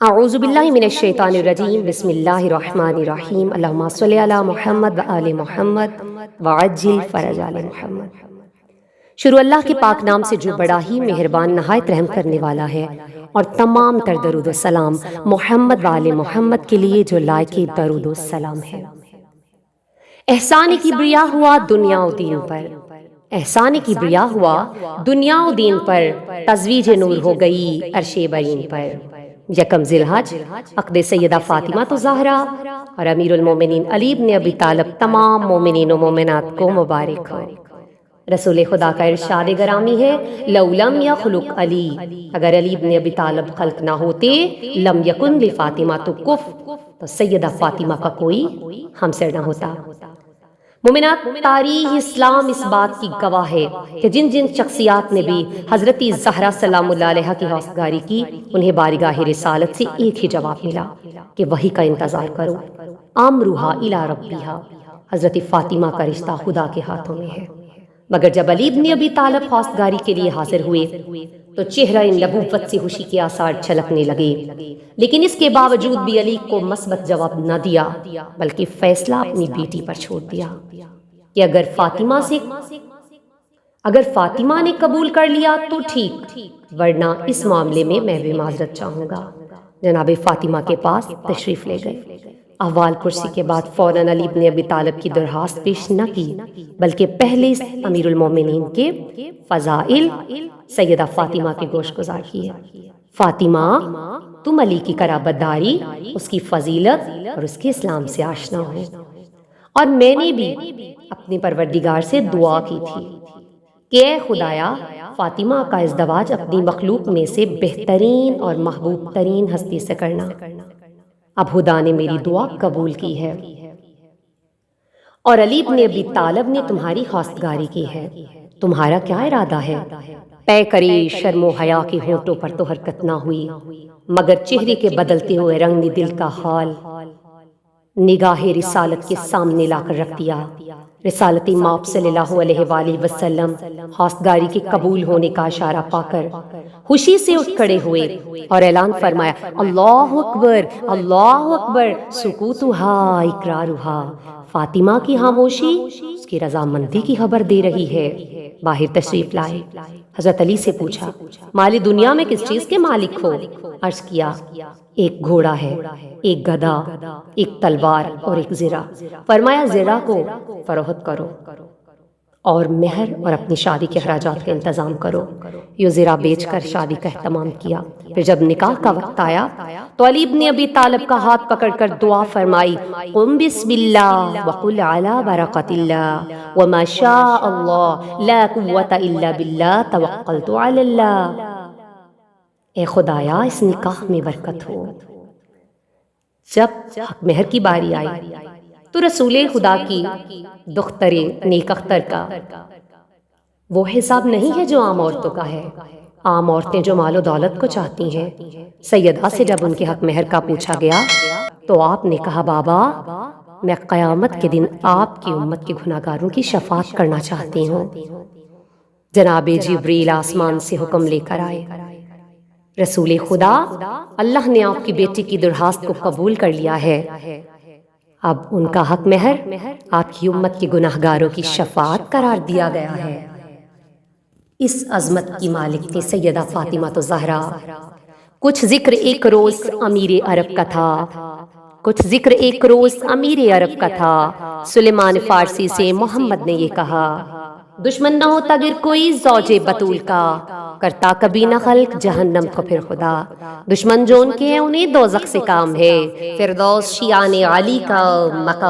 اعوذ باللہ من الشیطان الرجیم، بسم اللہ الرحمن الرحیم، اللہم صلی علی محمد وآل محمد وعجل فرج آل محمد۔ شروع اللہ کے پاک نام سے جو بڑا ہی مہربان نہایت رحم کرنے والا ہے، اور تمام تر درود و سلام محمد وآل محمد کے لیے جو لائق درود و سلام ہے۔ احسان کبریا ہوا دنیا و دین پر، احسان کبریا ہوا دنیا و دین پر، تزویج نور ہو گئی عرش برین پر۔ یکم ذی الحج عقد سیدہ فاطمہ الزہرا اور امیر المومنین علی بن ابی طالب تمام مومنین و مومنات کو مبارک ہو۔ رسول خدا کا ارشاد گرامی ہے، لو لم یخلق علی، اگر علی بن ابی طالب خلق نہ ہوتے، لم یکن لفاطمہ کف، تو سیدہ فاطمہ کا کوئی ہمسر نہ ہوتا۔ مومنات، تاریخ اسلام اس بات کی گواہ ہے کہ جن جن شخصیات نے بھی حضرت زہرا سلام اللہ علیہا کی حوصگاری کی، انہیں بارگاہ رسالت سے ایک ہی جواب ملا کہ وحی کا انتظار کرو، امرھا الی ربھا، حضرت فاطمہ کا رشتہ خدا کے ہاتھوں میں ہے۔ مگر جب علی بن ابی طالب حوصگاری کے لیے حاضر ہوئے تو چہرہ نبوت سے خوشی کے آثار چھلکنے لگے، لیکن اس کے باوجود بھی علی کو مثبت جواب نہ دیا، بلکہ فیصلہ اپنی بیٹی پر چھوڑ دیا کہ اگر فاطمہ نے قبول کر لیا تو ٹھیک، ورنہ اس معاملے میں میں بھی معذرت چاہوں گا۔ جناب فاطمہ کے پاس تشریف لے گئے۔ احوال پرسی کے بعد فوراً علی بن ابی طالب کی درخواست پیش نہ کی، بلکہ پہلے امیر المومنین کے فضائل سیدہ فاطمہ کی گوش گزار کیے۔ فاطمہ، تم علی کی قرابت داری، اس کی فضیلت اور اس کے اسلام سے آشنا ہو، اور میں نے بھی اپنے پروردگار سے دعا کی تھی کہ اے خدایا، فاطمہ کا ازدواج اپنی مخلوق میں سے بہترین اور محبوب ترین ہستی سے کرنا۔ اب خدا نے میری دعا قبول کی ہے، اور علی بن ابی طالب نے تمہاری خواستگاری کی ہے۔ تمہارا کیا ارادہ ہے؟ پے کرے شرم و حیا کے ہونٹوں پر تو حرکت نہ ہوئی، مگر چہرے کے بدلتے ہوئے رنگ نے دل کا حال نگاہ رسالت کے سامنے لا کر رکھ دیا۔ رسالت ماپ صلی اللہ علیہ وآلہ وسلم خواستگاری کے قبول ہونے کا اشارہ پا کر خوشی سے اٹھ کھڑے ہوئے اور اعلان فرمایا، اللہ اکبر، اللہ اکبر، سکوتھا اقرارھا۔ فاطمہ کی خاموشی اس کی رضامندی کی خبر دے رہی ہے۔ باہر تشریف لائے، حضرت علی سے پوچھا، مالی دنیا میں کس چیز کے مالک ہو؟ عرض کیا، ایک گھوڑا ہے، ایک گدھا، ایک تلوار اور ایک زرہ۔ فرمایا، زرہ کو فروخت کرو اور مہر اور اپنی شادی کے اخراجات کا انتظام کرو۔ یہ زرہ بیچ کر شادی کا اہتمام کیا۔ پھر جب نکاح کا وقت آیا تو علی بن ابی طالب کا ہاتھ پکڑ کر دعا فرمائی، قم بسم اللہ وقل علی برکت اللہ وما شاء اللہ لا قوت الا باللہ توکلت علی اللہ۔ اے خدایا، اس نکاح میں برکت ہو۔ جب حق مہر کی باری آئی تو رسول خدا کی دختر نیک اختر کا وہ حساب نہیں ہے جو عام عورتوں کا ہے۔ عام عورتیں جو مال و دولت کو چاہتی ہیں، سیدہ سے جب ان کے حق مہر کا پوچھا گیا تو آپ نے کہا، بابا، میں قیامت کے دن آپ کی امت کے گناہگاروں کی شفاعت کرنا چاہتی ہوں۔ جناب جبریل آسمان سے حکم لے کر آئے، رسول خدا، اللہ نے آپ کی بیٹی کی درخواست کو قبول کر لیا ہے، اب ان کا حق مہر آپ کی امت کے گناہگاروں کی شفاعت قرار دیا گیا ہے۔ اس عظمت کی مالک تھی سیدہ فاطمہ الزہرا۔ کچھ ذکر ایک روز امیر عرب کا تھا، کچھ ذکر ایک روز امیر عرب کا تھا۔ سلیمان فارسی سے محمد نے یہ کہا، دشمن نہ ہوتا گر کوئی زوج بطول کا، کرتا کبھی نہ خلق جہنم کو پھر خدا۔ دشمن جو ان کے ہیں انہیں دوزخ سے کام ہے، فردوس شیعان علی کا مقام